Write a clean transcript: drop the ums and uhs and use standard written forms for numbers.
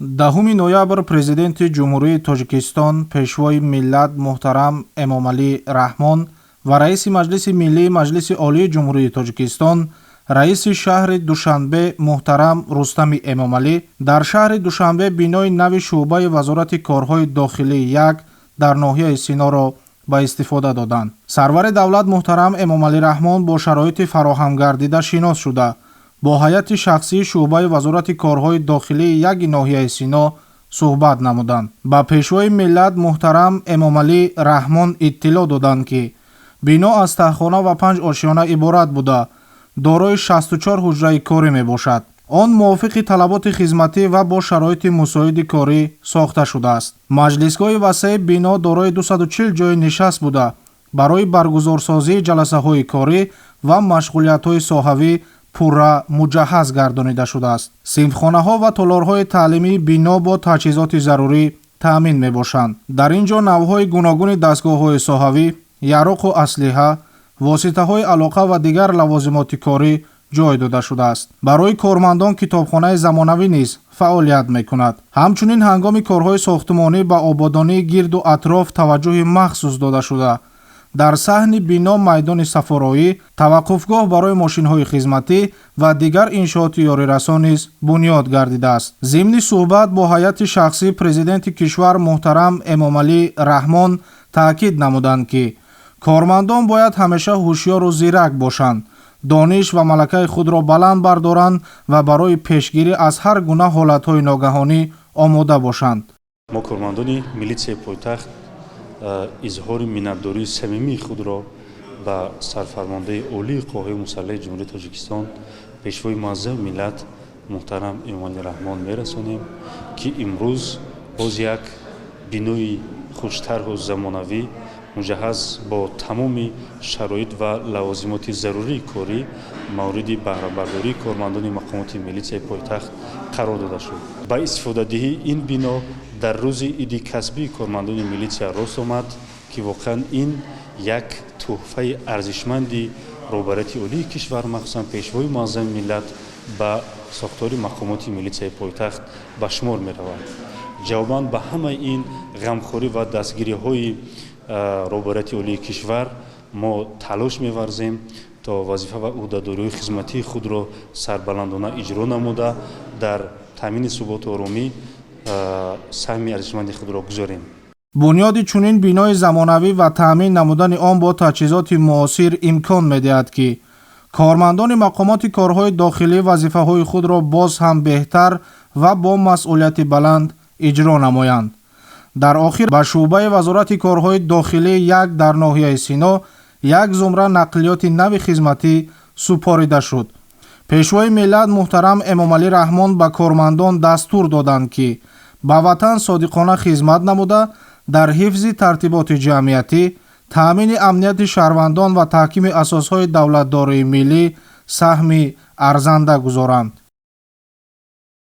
10 ноябр президенти ҷумҳурии Тоҷикистон, пешвои миллат муҳтарам Эмомалӣ Раҳмон ва раиси Маҷлиси Миллии Маҷлиси Олии Ҷумҳурии Тоҷикистон, раиси шаҳри Душанбе муҳтарам Рустами Эмомалӣ дар шаҳри Душанбе бинои нави шуъбаи Вазорати корҳои дохилии 1 дар ноҳияи Синоро ба истифода доданд. Сарвари давлат муҳтарам Эмомалӣ Раҳмон бо шароити фароҳамгардида шинос шуда, бо ҳайати шахсии шуъбаи Вазорати корҳои дохилии 1 ноҳияи Сино суҳбат намуданд. Ба пешвои миллат муҳтарам Эмомалӣ Раҳмон иттилоъ доданд, ки бино аз таҳхона ва 5 ошёна иборат буда, дорои 64 ҳуҷраи корӣ мебошад. Он мувофиқи талаботи хизматӣ ва бо шароити мусоиди корӣ сохта шудааст. Маҷлисгоҳи васеъ бино дорои 240 ҷойи нишаст буда, барои баргузорсозии ҷаласаҳои корӣ ва машғулиятҳои соҳавӣ пурра муҷаҳҳаз гардонида шудааст. Синфхонаҳо ва толорҳои таълимии бино бо таҷҳизоти зарурӣ таъмин мебошанд. Дар ин ҷо навъҳои гуногуни дастгоҳҳои соҳавӣ, яроқу аслиҳа, воситаҳои алоқа ва дигар лавозимоти корӣ ҷой дода шудааст. Барои кормандон китобхонаи замонавӣ низ фаъолият мекунад. Ҳамчунин ҳангоми корҳои сохтмонӣ ба ободонии гирду атроф таваҷҷӯҳи махсус дода шуда, дар саҳни бино майдони сафороӣ, таваққуфгоҳ барои мошинҳои хизматӣ ва дигар иншооти ёрирасон низ бунёд гардидааст. Зимни суҳбат бо ҳайати шахсӣ президенти кишвар муҳтарам Эмомалӣ Раҳмон таъкид намуданд, ки кормандон бояд ҳамеша ҳушёру зирак бошанд, дониш ва малакаи худро баланд бардоранд ва барои пешгирӣ аз ҳар гуна ҳолатҳои ногаҳонӣ омода бошанд. мо кормандони милитсияи пойтахт изҳори миннатдории самимии худро ба сарфармондаи олии қувваҳои мусаллаҳи ҷумҳурии Тоҷикистон, пешвои муаззами миллат муҳтарам Эмомалӣ Раҳмон мерасонем, ки имрӯз боз як бинои хуштару замонавӣ муҷаҳҳаз бо тамоми шароит ва лавозимоти зарурии корӣ мавриди баҳрабардории кормандони мақомоти милитсияи пойтахт қарор дода шуд. Ба истифодадиҳии ин бино дар рӯзи иди касбии кормандони милитсия рост омад, ки воқеан ин як тӯҳфаи арзишманди роҳбарияти олии кишвар, махсусан пешвои муаззами миллат ба сохтори мақомоти милитсияи пойтахт ба шумор меравад. ҷавобан ба ҳамаи ин ғамхорӣ ва дастгириҳои роҳбарияти олии кишвар мо талош меварзем, то вазифа ва ӯҳдадориҳои хизматии худро сарбаландона иҷро намуда, дар таъмини суботу оромӣ саҳми арзишманди худро гузорем. бунёди чунин бинои замонавӣ ва таъмин намудани он бо таҷҳизоти муосир имкон медиҳад, ки кормандони мақомоти корҳои дохилӣ вазифаҳои худро боз ҳам беҳтар ва бо масъулияти баланд иҷро намоянд. дар охир ба шуъбаи Вазорати корҳои дохилии 1 дар ноҳияи Сино як зумра нақлиёти нави хизматӣ супорида шуд. пешвои миллат муҳтарам Эмомалӣ Раҳмон ба кормандон дастур доданд, ки ба ватан содиқона хизмат намуда, дар ҳифзи тартиботи ҷамъиятӣ, таъмини амнияти шаҳрвандон ва таҳкими асосҳои давлатдории миллӣ саҳми арзанда гузоранд.